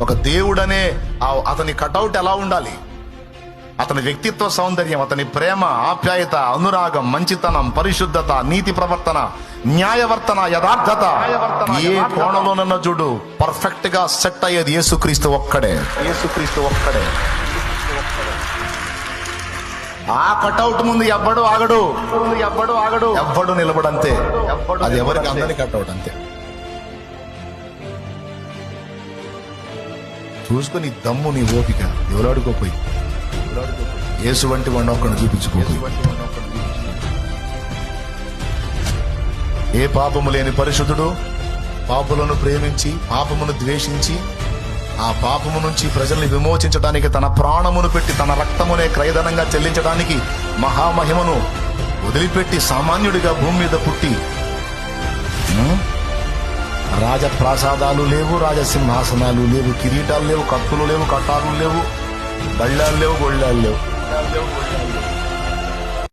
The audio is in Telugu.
ఒక దేవుడనే అతని కటౌట్ ఎలా ఉండాలి? అతని వ్యక్తిత్వ సౌందర్యం, అతని ప్రేమ, ఆప్యాయత, అనురాగం, మంచితనం, పరిశుద్ధత, నీతి ప్రవర్తన, న్యాయవర్తన, యథార్థత, ఏ కోణంలోనన్నా చూడు పర్ఫెక్ట్ గా సెట్ అయ్యేది యేసుక్రీస్తు ఒక్కడే. యేసుక్రీస్తు ఒక్కడే. ఆ కటౌట్ ముందు ఎవ్వడు ఆగడు, ఎవ్వడు నిలబడంతే. అది ఎవరికి అందరి కటౌట్ అంతే. చూసుకుని దమ్ము, నీ ఓపిక ఎవలాడుకోపోయి యేసు వంటి వాడిని ఒక్కడిని చూపించుకోపోయి. ఏ పాపము లేని పరిశుద్ధుడు పాపులను ప్రేమించి పాపమును ద్వేషించి ఆ పాపము నుంచి ప్రజల్ని విమోచించడానికి తన ప్రాణమును పెట్టి తన రక్తమునే క్రయధనంగా చెల్లించడానికి మహామహిమను వదిలిపెట్టి సామాన్యుడిగా భూమి మీద పుట్టి, రాజప్రాసాదాలు లేవు, రాజసింహాసనాలు లేవు, కిరీటాలు లేవు, కత్తులు లేవు, కట్టాలు లేవు, బళ్ళాలు లేవు, గొళ్ళాలు లేవు.